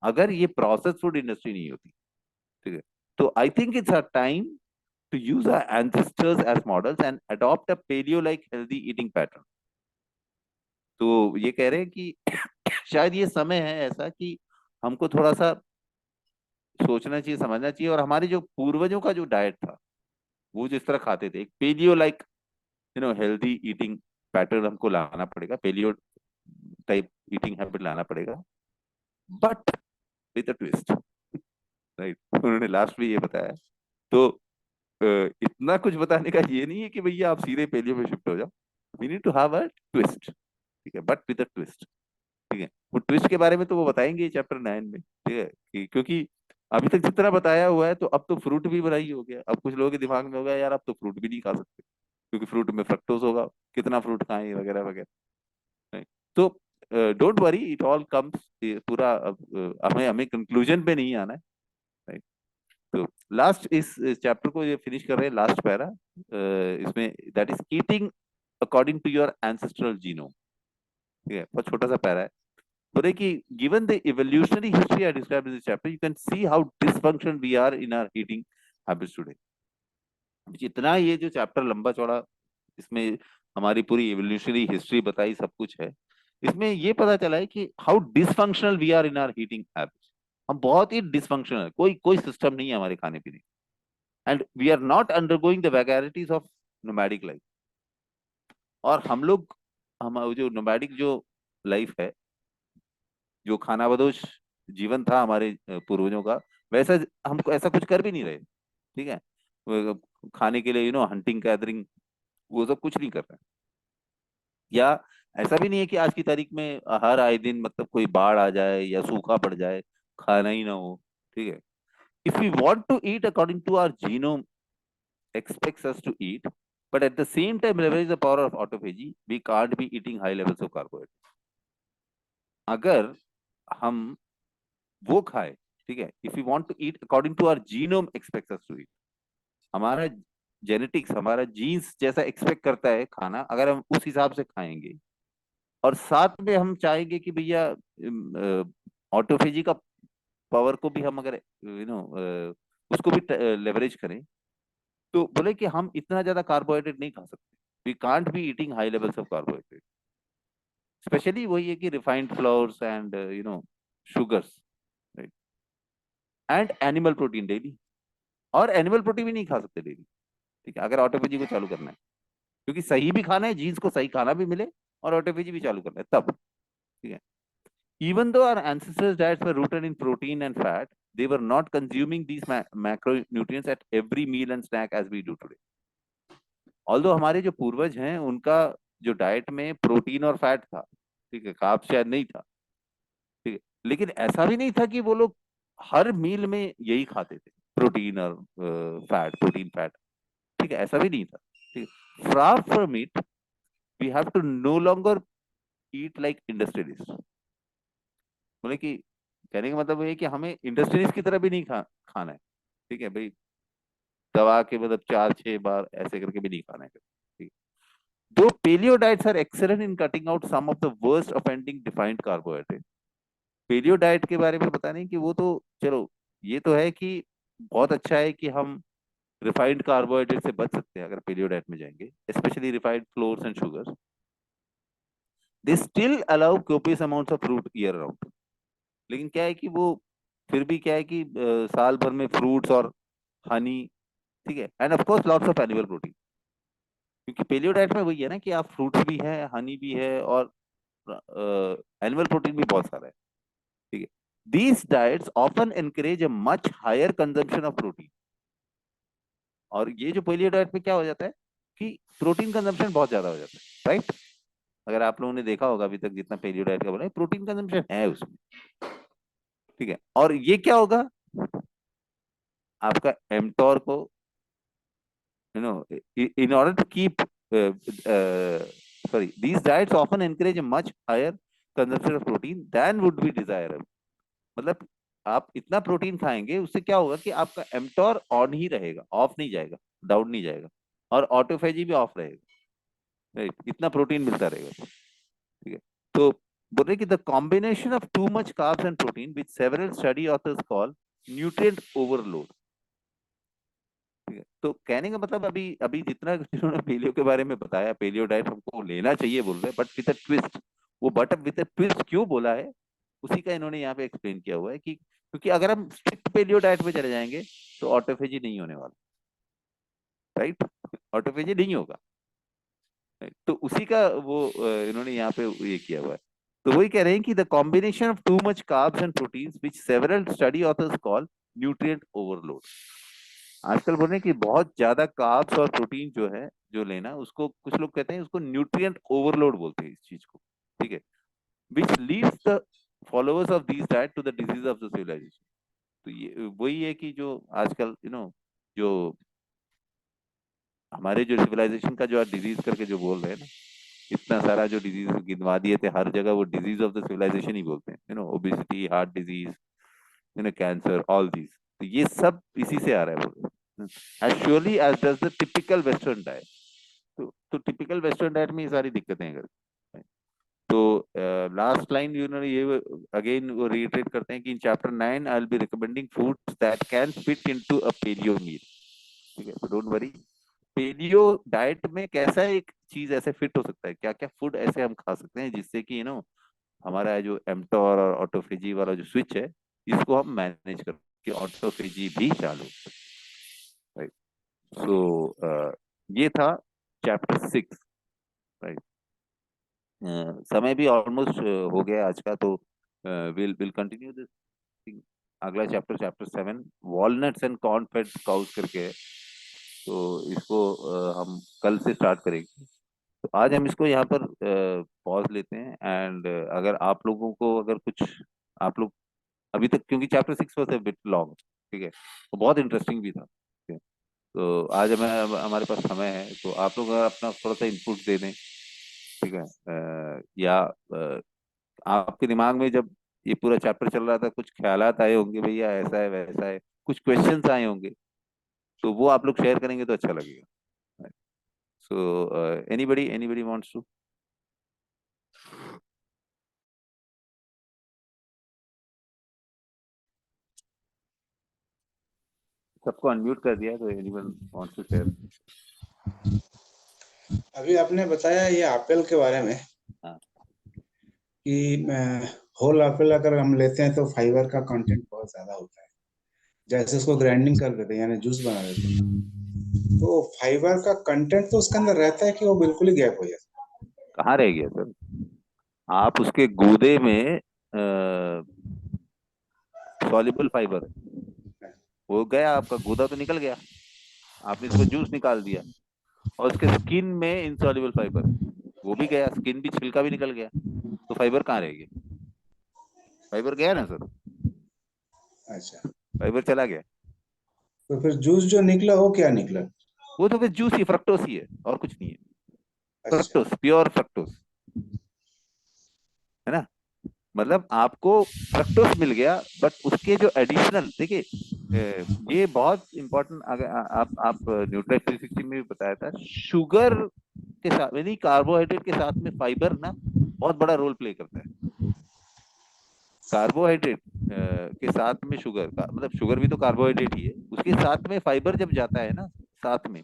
Speaker 2: अगर ये प्रोसेस फूड इंडस्ट्री नहीं होती, ठीक है। तो I think it's a time to use our ancestors as models and adopt a paleo like healthy eating pattern. तो ये कह रहे हैं कि शायद ये समय है ऐसा कि हमको थोड़ा सा सोचना चाहिए, समझना चाहिए, और हमारे जो पूर्वजों का जो डाइट था वो जिस तरह खाते थे, एक paleo like healthy eating pattern हमको लाना पड़ेगा, पेलियो टाइप ईटिंग हैबिट लाना पड़ेगा, but with a twist, right. उन्होंने लास्ट में ये बताया। तो इतना कुछ बताने का ये नहीं है कि भैया आप सीधे पेलियो में शिफ्ट हो जाओ, we need to have a twist, ठीक है, बट विद अ ट्विस्ट, ठीक है। वो ट्विस्ट के बारे में तो वो बताएंगे चैप्टर 9 में, ठीक है, क्योंकि अभी तक जितना बताया हुआ है तो अब तो फ्रूट भी बड़ा ही हो गया, अब कुछ लोगों के दिमाग में हो गया यार अब तो फ्रूट भी नहीं खा सकते क्योंकि फ्रूट में फ्रक्टोज होगा, कितना फ्रूट खाएं वगैरह वगैरह, right? तो don't worry, it all comes, पूरा हमें हमें कंक्लूजन पे नहीं आना है, right? तो लास्ट इस चैप्टर को ये फिनिश कर रहे हैं, लास्ट पैरा इसमें, that is eating according to your ancestral genome, ठीक है, बहुत छोटा सा पैरा है। बोले कि given the evolutionary history I described in this chapter, you can see how dysfunctional we are in our eating habits today। जितना ये जो चैप्टर लंबा चौड़ा, इसमें हमारी पूरी एवोल्यूशनरी हिस्ट्री बताई, सब कुछ है, इसमें ये पता चला है कि how dysfunctional we are in our eating habits. हम बहुत ही डिसफंक्शनल, कोई कोई सिस्टम नहीं है हमारे खाने पीने, and we are not undergoing the vagaries of nomadic life. और हम जो नोमैडिक जो लाइफ है, जो खाना बदोश जीवन था हमारे पूर्वजों का, वैसा हमको ऐसा कुछ कर भी नहीं रहे, ठीक है। खाने के लिए हंटिंग गैदरिंग वो सब कुछ नहीं कर रहे हैं। या ऐसा भी नहीं है कि आज की तारीख में हर आए दिन मतलब कोई बाढ़ आ जाए या सूखा पड़ जाए, खाना ही ना हो, ठीक है। If we want to eat according to our genome expects us to eat, but at the same time leverage the power of autophagy, we can't be eating high levels of carbohydrates। अगर हम वो खाए, ठीक है, if you want to eat according to our genome expects us to eat, हमारा genetics हमारा jeans जैसा expect करता है खाना, अगर हम उस हिसाब से खाएंगे, और साथ में हम चाहेंगे कि भैया ऑटोफेजी का पावर को भी हम अगर उसको भी लेवरेज करें, तो बोले कि हम इतना ज्यादा कार्बोहाइड्रेट नहीं खा सकते, we can't be eating high levels of carbohydrate, specially वही है कि refined flours and sugars, right, and animal protein daily. और एनिमल प्रोटीन भी नहीं खा सकते डेली, ठीक है, अगर ऑटोफेजी को चालू करना है, क्योंकि सही भी खाना है, जीन्स को सही खाना भी मिले और ऑटोफेजी भी चालू करना है तब, ठीक है। Even though our ancestors' diets were rooted in protein and fat, they were not consuming these macronutrients at every meal and snack as we do today. Although हमारे जो पूर्वज हैं उनका जो डाइट में प्रोटीन और फैट था, ठीक है, कार्ब शायद नहीं था, ठीक है, लेकिन ऐसा भी नहीं था कि वो लोग हर मील में यही खाते थे, प्रोटीन और फैट, प्रोटीन फैट, ठीक है, ऐसा भी नहीं था, ठीक है। Far from it we have to no longer eat like industrialist, बोले कि कहने का मतलब ये कि हमें इंडस्ट्रियलिस्ट की तरह भी नहीं खाना है, ठीक है भाई, दबा के मतलब 4-6 बार ऐसे करके भी नहीं खाना है, ठीक है। Though paleo diets are excellent in cutting out some of the worst offending defined carbohydrate. Paleo diet के बारे में पता नहीं कि वो तो चलो ये तो है कि बहुत अच्छा है कि हम रिफाइंड कार्बोहाइड्रेट से बच सकते हैं अगर पेलियो डाइट में जाएंगे, specially refined flours and sugars. They still allow copious amounts of fruit year round, लेकिन क्या है कि वो फिर भी क्या है कि साल भर में फ्रूट्स और हनी, ठीक है, end of course lots of animal protein, क्योंकि पेलियो डाइट में वही है ना कि आप फ्रूट्स भी है, हनी भी है, और एनिमल प्रोटीन भी बहुत सारा है, ठीक है। These diets often encourage a much higher consumption of protein, और ये जो पेलियो डाइट में क्या हो जाता है कि प्रोटीन कंजम्पशन बहुत ज्यादा हो जाता है, राइट। अगर आप लोगों ने देखा होगा अभी तक जितना पेलियो डाइट का बोला, प्रोटीन कंजम्पशन है उसमें, ठीक है। और ये क्या होगा, आपका एमटोर को in order to keep sorry, these diets often encourage a much higher consumption of protein than would be desirable। मतलब आप इतना प्रोटीन खाएंगे उससे क्या होगा कि आपका एमटोर ऑन ही रहेगा, ऑफ नहीं जाएगा, डाउन नहीं जाएगा, और ऑटोफेजी भी ऑफ रहेगा, राइट, इतना प्रोटीन मिलता रहेगा, ठीक है। तो बोल रहे कि the combination of too much carbs and protein which several study authors call nutrient overload, ठीक है। तो कहने का मतलब अभी अभी जितना जिन्होंने पेलियो के बारे में बताया, पेलियो डाइट हमको लेना चाहिए बोल रहे हैं, बट विद अ ट्विस्ट। वो बट विद अ ट्विस्ट क्यों बोला है, उसी का इन्होंने यहाँ पे एक्सप्लेन किया हुआ है कि क्योंकि अगर हम स्ट्रिक्ट पेलियो डाइट पे चले जाएंगे तो ऑटोफेजी नहीं होने वाला, राइट, ऑटोफेजी नहीं होगा, right? तो उसी का वो इन्होंने यहाँ पे ये किया हुआ है। तो वही कह रहे हैं कि the combination of too much carbs and proteins which several study authors call nutrient overload. आजकल बोल रहे हैं कि बहुत ज्यादा कार्ब्स और प्रोटीन जो है जो लेना, उसको कुछ लोग कहते हैं उसको न्यूट्रिएंट ओवरलोड बोलते हैं इस चीज को, ठीक है, which leads the followers of this diet to the disease of the civilisation. तो ये वही है कि जो आजकल जो हमारे जो सिविलाइजेशन का जो डिजीज करके जो बोल रहे हैं ना, इतना सारा जो डिजीज गिनवा दिए थे, हर जगह वो डिजीज ऑफ द सिविलाइजेशन ही बोलते हैं, obesity, heart disease, cancer, all these, तो ये सब इसी से आ रहा है, बोल रहे हैं, as surely as does the typical western diet. तो टिपिकल वेस्टर्न डाइट में ये सारी दिक्कतें हैं। तो लास्ट लाइन ये अगेन वो रिइटरेट करते हैं कि in chapter 9 I will be recommending foods that can fit into a paleo meal, ठीक है, तो डोंट वरी। पेलियो डाइट में कैसा एक चीज ऐसे फिट हो सकता है, क्या क्या फूड ऐसे हम खा सकते हैं जिससे कि हमारा जो एमटोर और ऑटोफेजी वाला जो स्विच है, इसको हम मैनेज कर कि ऑटोफेजी भी चालू, राइट। सो ये था चैप्टर 6, राइट। समय भी ऑलमोस्ट हो गया आज का, तो will will continue this thing. अगला chapter, chapter 7, walnuts and corn fed cows करके है, तो इसको हम कल से स्टार्ट करेंगे। तो आज हम इसको यहाँ पर पॉज लेते हैं, एंड अगर आप लोगों को अगर कुछ, आप लोग अभी तक, क्योंकि chapter 6 was a bit long, ठीक है, तो बहुत इंटरेस्टिंग भी था, ठीक है, तो आज हमारे पास समय है, तो आप लोग अगर अपना थोड़ा सा इनपुट दे दें, ठीक है, या आपके दिमाग में जब ये पूरा चैप्टर चल रहा था कुछ ख्यालात आए होंगे, भैया ऐसा है वैसा है, कुछ क्वेश्चंस आए होंगे, तो वो आप लोग शेयर करेंगे तो अच्छा लगेगा। So anybody wants to? सबको अनम्यूट कर दिया, तो एनीवन वांट्स टू शेयर?
Speaker 3: अभी आपने बताया ये एप्पल के बारे में
Speaker 2: हाँ,
Speaker 3: कि होल एप्पल अगर हम लेते हैं तो फाइबर का कंटेंट बहुत ज्यादा होता है। जैसे उसको ग्राइंडिंग कर देते हैं यानी जूस बना देते हैं, तो फाइबर का कंटेंट तो उसके अंदर रहता है कि वो बिल्कुल ही गैप हो जाता
Speaker 2: कहाँ रह गया सर? आप उसके गूदे में सॉल्युबल फाइबर है, वो गया, आपका गूदा तो निकल गया, आपने इसको जूस निकाल दिया। और उसके स्किन में इनसॉल्युबल फाइबर, वो भी गया, स्किन भी, छिलका भी निकल गया, तो फाइबर कहाँ रहेगी? फाइबर गया ना सर,
Speaker 3: अच्छा,
Speaker 2: फाइबर चला गया।
Speaker 3: तो फिर जूस जो निकला वो क्या निकला?
Speaker 2: वो तो फिर जूस ही, फ्रक्टोस ही है, और कुछ नहीं है।
Speaker 3: अच्छा,
Speaker 2: फ्रक्टोस, प्योर फ्रक्टोस, है ना। मतलब आपको फ्रक्टोस मिल गया, बट उसके जो एडिशनल, देखिए ये बहुत इंपॉर्टेंट, अगर आप न्यूट्रिएंट 360 में भी बताया था, शुगर के साथ यानी कार्बोहाइड्रेट के साथ में फाइबर ना बहुत बड़ा रोल प्ले करता है। कार्बोहाइड्रेट के साथ में शुगर का मतलब, शुगर भी तो कार्बोहाइड्रेट ही है, उसके साथ में फाइबर जब जाता है ना साथ में,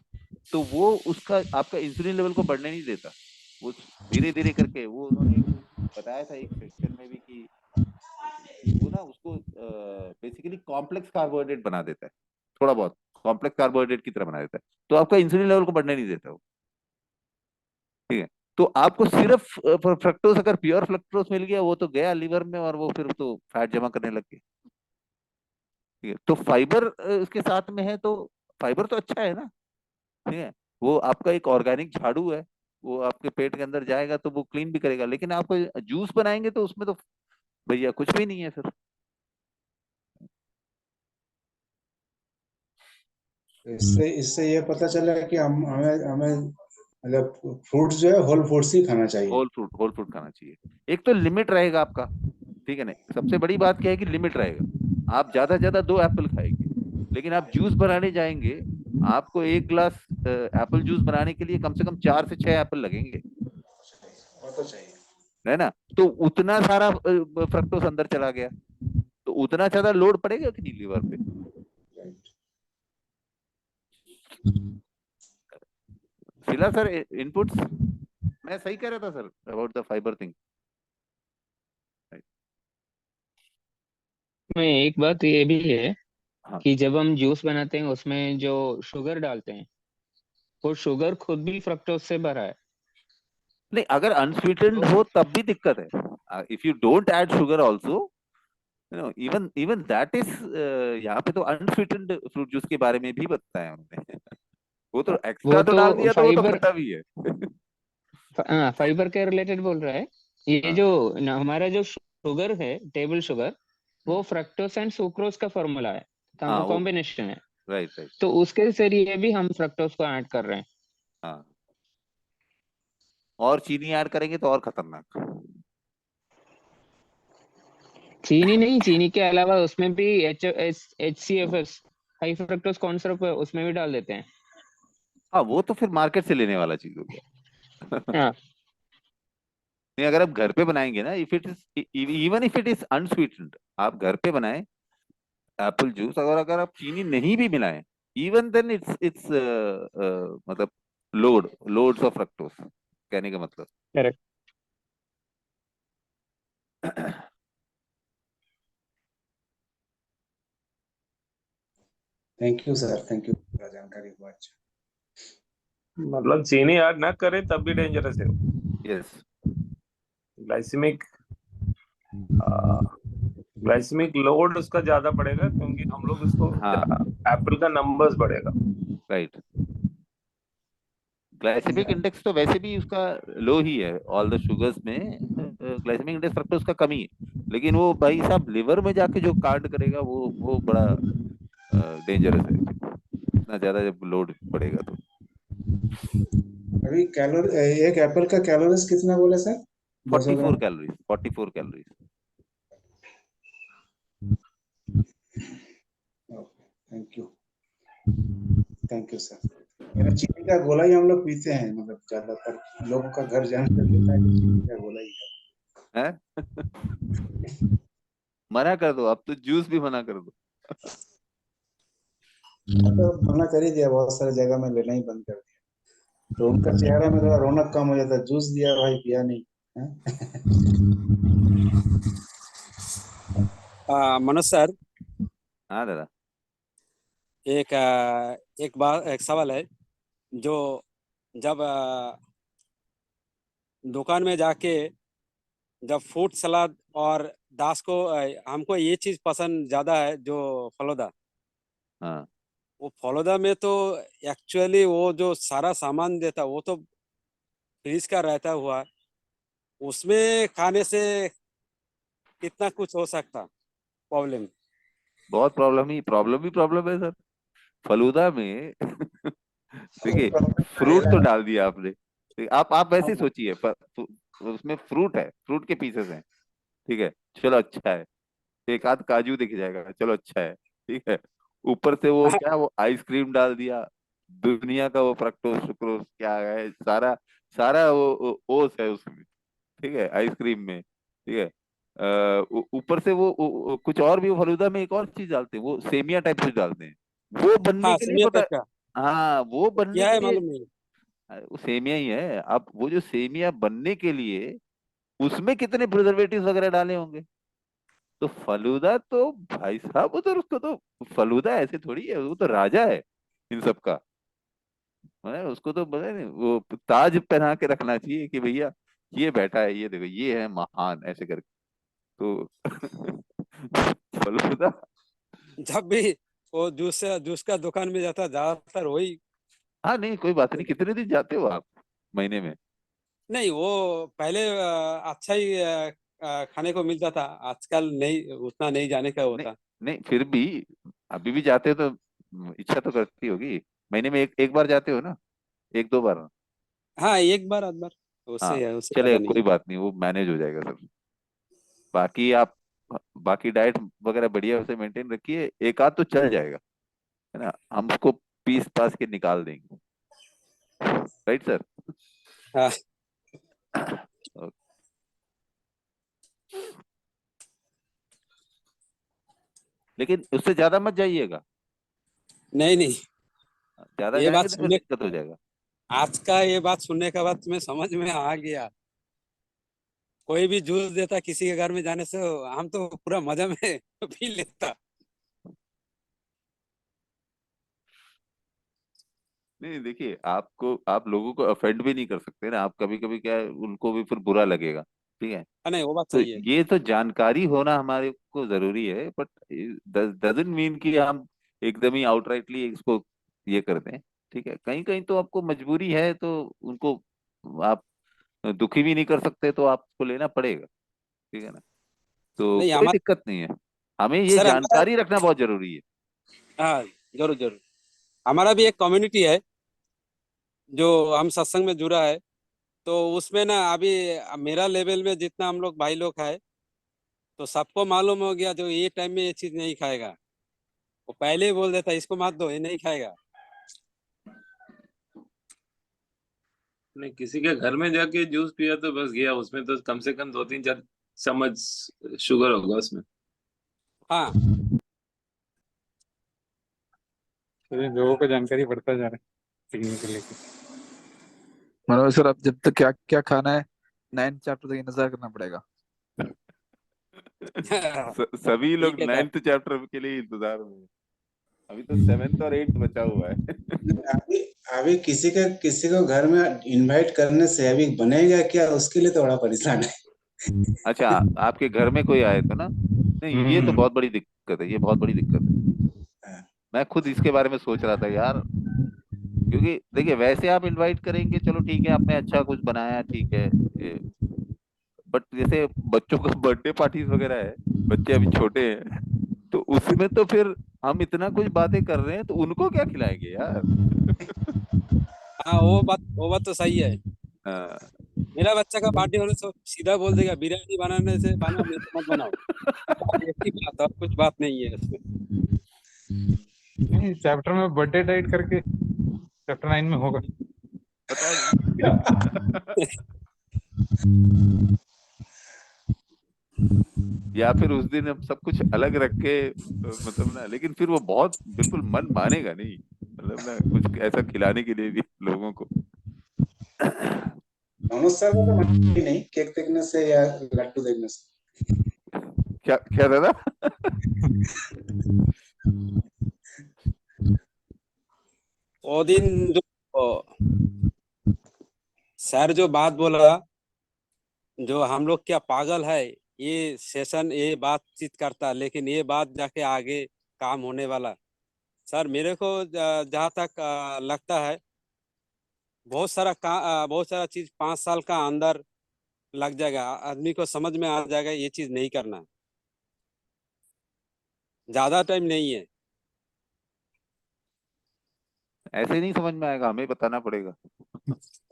Speaker 2: तो वो उसका आपका इंसुलिन लेवल को बढ़ने नहीं देता। वो धीरे धीरे करके, वो उन्होंने बताया था एक सेक्शन में भी कि वो ना उसको बेसिकली कॉम्प्लेक्स कार्बोहाइड्रेट बना देता है, थोड़ा बहुत कॉम्प्लेक्स कार्बोहाइड्रेट की तरह बना देता है, तो आपका इंसुलिन लेवल को बढ़ने नहीं देता वो। ठीक है, तो आपको सिर्फ फ्रक्टोज, अगर प्योर फ्रक्टोज मिल गया, वो तो गया लीवर में, और वो फिर तो फैट जमा करने लग गया। ठीक है, तो फाइबर उसके साथ में है, तो फाइबर तो अच्छा है ना। ठीक है, वो आपका एक ऑर्गेनिक झाड़ू है, वो आपके पेट के अंदर जाएगा तो वो क्लीन भी करेगा, लेकिन आप जूस बनाएंगे तो उसमें तो भैया कुछ भी नहीं है फिर।
Speaker 3: तो इससे इससे ये पता चला कि हम हमें हमें मतलब फ्रूट्स जो है होल फ्रूट्स ही खाना चाहिए।
Speaker 2: होल फ्रूट खाना चाहिए। एक तो लिमिट रहेगा आपका, ठीक है ना, सबसे बड़ी बात क्या है कि लिमिट रहेगा। आप ज्यादा से ज्यादा 2 एप्पल खाएंगे, लेकिन आप जूस बनाने जाएंगे, आपको 1 ग्लास एप्पल जूस बनाने के लिए कम से कम 4 से 6 एप्पल लगेंगे,
Speaker 3: वो तो चाहिए।
Speaker 2: है ना। तो उतना सारा फ्रक्टोस अंदर चला गया, तो उतना ज्यादा लोड पड़ेगा कि नहीं लीवर पे।
Speaker 3: राइट।
Speaker 2: फिलहाल सर इनपुट्स, मैं सही कह रहा था sir about the fibre thing.
Speaker 4: में एक बात ये भी है
Speaker 2: हाँ,
Speaker 4: कि जब हम जूस बनाते हैं उसमें जो शुगर डालते हैं, वो शुगर खुद भी फ्रक्टोज से भरा है।
Speaker 2: नहीं, अगर अनस्वीटेंड
Speaker 4: तो
Speaker 2: हो तब भी दिक्कत है। If you don't add sugar also, even even that is, यहाँ पे तो अनस्वीटेंड फ्रूट जूस के बारे में भी बताया उन्होंने। वो तो एक्स्ट्रा
Speaker 4: वो
Speaker 2: तो
Speaker 4: तो
Speaker 2: डाल दिया, तो वो तो
Speaker 4: फाइबर,
Speaker 2: खट्टा भी है।
Speaker 4: हाँ फाइबर के रिलेटेड बोल रहा है। ये
Speaker 2: हाँ,
Speaker 4: जो हमारा जो शुगर है, टेबल शुगर, वो फ्रक्टोज एंड सुक्रोज का फॉर्मूला है,
Speaker 2: हाँ, वो
Speaker 4: कॉम्बिनेशन है।
Speaker 2: Right right.
Speaker 4: तो उसके जरिए भी हम फ्रक्टोज को ऐड कर रहे हैं।
Speaker 2: हाँ, और चीनी ऐड करेंगे तो और खतरनाक।
Speaker 4: चीनी नहीं, चीनी के अलावा उसमें भी HCFS, high fructose corn syrup, उसमें भी डाल देते हैं।
Speaker 2: हाँ, वो तो फिर मार्केट से लेने वाला चीज हो गया।
Speaker 4: हाँ,
Speaker 2: नहीं, अगर आप घर पे बनाएंगे ना, if it is, even if it is unsweetened, आप घर पे बनाएं एप्पल जूस, और अगर आप चीनी नहीं भी मिलाएं, इवन देन इट्स मतलब लोड्स ऑफ फ्रक्टोज, कहने का मतलब।
Speaker 4: Correct.
Speaker 3: Thank you sir, thank you जानकारी को। अच्छा,
Speaker 5: मतलब चीनी ऐड ना करे तब भी डेंजरस है।
Speaker 2: यस।
Speaker 5: ग्लाइसेमिक ग्लाइसेमिक लोड उसका ज्यादा पड़ेगा, क्योंकि हम लोग उसको
Speaker 2: हाँ,
Speaker 5: एप्पल का नंबर्स बढ़ेगा।
Speaker 2: राइट। ग्लाइसेमिक इंडेक्स तो वैसे भी उसका लो ही है, ऑल द शुगर्स में ग्लाइसेमिक इंडेक्स फ्रक्टोज का कमी है, लेकिन वो भाई साहब लिवर में जाके जो कार्ड करेगा, वो बड़ा डेंजरस है, इतना ज्यादा जब लोड पड़ेगा तो।
Speaker 3: अभी कैलोरी, एक एप्पल का कैलोरीज कितना बोले sir? 200
Speaker 2: 44
Speaker 3: gram
Speaker 2: calories, 44 calories.
Speaker 3: Thank you, thank you sir. यानी चीनी का गोला ही हम लोग पीते हैं, मतलब ज्यादातर लोगों का घर जान कर लेता है कि चीनी का गोला ही
Speaker 2: है। मना कर दो, अब तो जूस भी मना कर दो।
Speaker 3: है। तो मना कर ही दिया, बहुत सारी जगह में लेना ही बंद कर दिया, तो उनका चेहरा में थोड़ा रौनक कम हो जाता है, जूस दिया भाई पिया नहीं।
Speaker 6: मनोज सर,
Speaker 2: हाँ दादा।
Speaker 6: एक सवाल है। जो जब दुकान में जाके जब फ्रूट सलाद और दास को हमको ये चीज पसंद ज्यादा है, जो फलूदा
Speaker 2: हाँ
Speaker 6: वो फलूदा में तो एक्चुअली वो जो सारा सामान देता वो तो फ्रीज का रहता हुआ, उसमें खाने से कितना कुछ हो सकता प्रॉब्लम।
Speaker 2: बहुत प्रॉब्लम है सर फलूदा में। देखिए फ्रूट तो डाल दिया आपने, आप वैसे ही सोचिए उसमें फ्रूट है, फ्रूट के पीसेस हैं, ठीक है, चलो अच्छा है, एक आध काजू दिख जाएगा, चलो अच्छा है, ठीक है, ऊपर से वो क्या वो आइसक्रीम डाल दिया, दुनिया का वो फ्रक्टोज सुक्रोज क्या है, सारा सारा वो ओस है उसमें, ठीक है, आइसक्रीम में, ठीक है, ऊपर से वो कुछ और भी, वो फलूदा में एक और चीज डालते हैं, वो सेमिया टाइप से डालते हैं, वो बनने
Speaker 6: हाँ
Speaker 2: के लिए
Speaker 6: सेमिया
Speaker 2: पता,
Speaker 6: टाइप का
Speaker 2: हाँ वो बनने
Speaker 6: क्या
Speaker 2: के
Speaker 6: है
Speaker 2: लिए,
Speaker 6: मालूम नहीं।
Speaker 2: वो सेमिया ही है, अब वो जो सेमिया बनने के लिए उसमें कितने प्रिजर्वेटिव वगैरह डाले होंगे, तो फलूदा तो भाई साहब उधर उसको तो, फलूदा ऐसे थोड़ी है, वो तो राजा है इन सब का, है उसको तो पता नहीं वो ताज पहना के रखना चाहिए कि भैया ये बैठा है, ये देखो ये है महान, ऐसे करके तो फलूदा।
Speaker 6: जब भी वो जूस का दुकान में जाता ज्यादातर वही।
Speaker 2: हाँ नहीं कोई बात नहीं, कितने दिन जाते हो आप महीने में?
Speaker 6: नहीं वो पहले अच्छा ही खाने को मिलता था, आजकल नहीं उतना नहीं जाने का
Speaker 2: नहीं
Speaker 6: होता।
Speaker 2: नहीं फिर भी अभी भी जाते हो तो इच्छा तो करती होगी, महीने में एक बार जाते हो ना, एक दो बार?
Speaker 6: हाँ एक बार आध बार,
Speaker 2: हाँ
Speaker 6: उससे
Speaker 2: चले
Speaker 6: ज्यादा नहीं।
Speaker 2: कोई बात नहीं, वो मैनेज हो जाएगा सर, बाकी आप बाकी डाइट वगैरह बढ़िया से मेंटेन रखिए, एक आध तो चल जाएगा, है ना, हम उसको पीस पास के निकाल देंगे, राइट सर?
Speaker 6: हाँ
Speaker 2: लेकिन उससे ज्यादा मत जाइएगा,
Speaker 6: नहीं नहीं,
Speaker 2: ज्यादा
Speaker 6: ये
Speaker 2: जाएंगे
Speaker 6: बात
Speaker 2: तो फिर
Speaker 6: सुनने,
Speaker 2: दिक्कत हो जाएगा।
Speaker 6: आज का ये बात सुनने के बाद तुम्हें समझ में आ गया। कोई भी जूस देता किसी के घर में जाने से, हम तो पूरा मजा में पी लेता।
Speaker 2: नहीं देखिए, आपको आप लोगों को ऑफेंड भी नहीं कर सकते ना, आप कभी कभी क्या है उनको भी फिर बुरा लगेगा, ठीक है,
Speaker 6: नहीं वो बात
Speaker 2: तो
Speaker 6: सही है।
Speaker 2: ये तो जानकारी होना हमारे को जरूरी है, बट डजंट मीन कि हम एकदम ही आउटराइटली इसको ये कर दें, ठीक है, कहीं कहीं तो आपको मजबूरी है तो उनको आप दुखी भी नहीं कर सकते, तो आपको लेना पड़ेगा, ठीक है ना, तो
Speaker 6: नहीं
Speaker 2: कोई
Speaker 6: हमारा,
Speaker 2: दिक्कत नहीं है, हमें ये
Speaker 6: सर हमारा,
Speaker 2: जानकारी रखना बहुत जरूरी है।
Speaker 6: हाँ जरूर जरूर, हमारा भी एक कम्युनिटी है जो हम सत्संग में जुड़ा है। तो उसमें ना अभी मेरा लेवल में जितना हम लोग भाई लोग है, तो सबको मालूम हो गया जो ये टाइम में ये चीज नहीं खाएगा, वो पहले ही बोल देता इसको मत दो ये नहीं खाएगा।
Speaker 5: नहीं, किसी के घर में जाके जूस पिया तो बस गया, उसमें तो कम से कम 2-3-4 चम्मच शुगर होगा उसमें।
Speaker 6: हाँ
Speaker 7: तो लोगों को जानकारी बढ़ता जा रहा है सीखने को लेकर।
Speaker 8: मनोज सर, अब जब तक क्या क्या खाना है 9 चैप्टर तक इंतजार करना पड़ेगा।
Speaker 2: सभी लोग
Speaker 6: ठीक है सर।
Speaker 2: 9th चैप्टर के लिए इंतजार में हैं। अभी तो 7th और 8th बचा हुआ है।
Speaker 3: अभी अभी किसी को घर में इनवाइट करने से अभी बनेगा क्या, उसके लिए तो बड़ा परेशान है।
Speaker 2: अच्छा, आपके घर में कोई आए तो ना, नहीं ये तो बहुत बड़ी दिक्कत है, ये बहुत बड़ी दिक्कत है, मैं खुद इसके बारे में सोच रहा था यार, क्योंकि देखिए वैसे आप इनवाइट करेंगे चलो ठीक है, आपने अच्छा कुछ बनाया ठीक है, बट जैसे बच्चों का बर्थडे पार्टीज वगैरह है, बच्चे अभी छोटे हैं, तो उसमें तो फिर हम इतना कुछ बातें कर रहे हैं तो उनको क्या खिलाएंगे यार।
Speaker 6: हाँ वो बात तो सही है।
Speaker 2: हाँ।
Speaker 6: मेरा बच्चा का बर्थडे होने से सीधा बोल देगा बिरयानी बनाने से बना, नहीं तो मत बनाओ। एक ही बात और कुछ बात नहीं है उसमें।
Speaker 7: नहीं, चैप्टर में बर्थडे डाइट करके चैप्टर 9 में होगा।
Speaker 2: पता नहीं। या फिर उस दिन हम सब कुछ अलग रख के मतलब ना, लेकिन फिर वो बहुत बिल्कुल मन मानेगा नहीं, मतलब ना कुछ ऐसा खिलाने के लिए भी लोगों को।
Speaker 3: मनोज सर को तो मना ही नहीं केक देखने से या लड्डू देखने से।
Speaker 2: क्या क्या दादा?
Speaker 6: वो दिन जो सर जो बात बोला, जो हम लोग क्या पागल है, ये सेशन ये बातचीत करता लेकिन ये बात जाके आगे काम होने वाला, सर मेरे को जहाँ तक लगता है बहुत सारा चीज 5 साल का अंदर लग जाएगा, आदमी को समझ में आ जाएगा ये चीज नहीं करना है। ज्यादा टाइम नहीं है।
Speaker 2: ऐसे नहीं समझ में आएगा, हमें बताना पड़ेगा।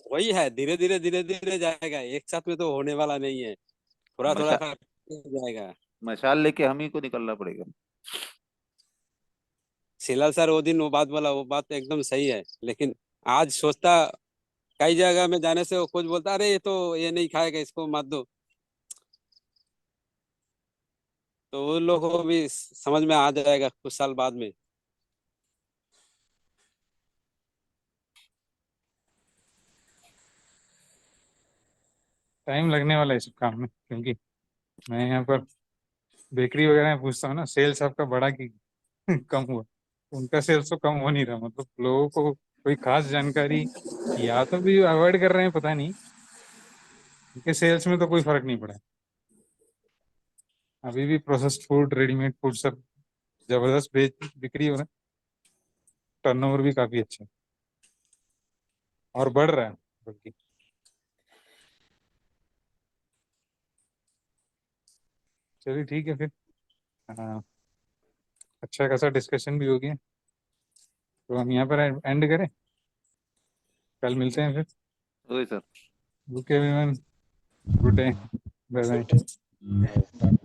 Speaker 6: वही है, धीरे धीरे जाएगा, एक साथ में तो होने वाला नहीं है, थोड़ा थोड़ा
Speaker 2: मशा
Speaker 6: करके जाएगा।
Speaker 2: मशाल लेके हम ही को निकलना पड़ेगा।
Speaker 6: शिलाल सर वो दिन वो बात बोला, वो बात एकदम सही है, लेकिन आज सोचता कई जगह में जाने से वो कुछ बोलता अरे ये तो ये नहीं खाएगा, इसको मत दो, तो उन लोगों को भी समझ में आ जाएगा कुछ साल बाद में।
Speaker 7: टाइम लगने वाला है इस काम में, क्योंकि मैं यहाँ पर बेकरी वगैरह में पूछता हूँ ना, सेल्स आपका बढ़ा कि कम हुआ। उनका सेल्स तो कम हो नहीं रहा, मतलब लोगों को कोई खास जानकारी या तो भी अवॉइड कर रहे हैं, पता नहीं। उनके सेल्स में तो कोई फर्क नहीं पड़ा है। अभी भी प्रोसेस्ड फूड, रेडीमेड फूड सब जबरदस्त बिक्री हो रहा है, टर्नओवर भी काफी अच्छा है और बढ़ रहा है बल्कि। चलिए ठीक है फिर। हाँ, अच्छा खासा डिस्कशन भी हो गया, तो हम यहाँ पर एंड करें, कल मिलते हैं फिर।
Speaker 2: Okay sir.
Speaker 7: Okay everyone, good day, bye bye.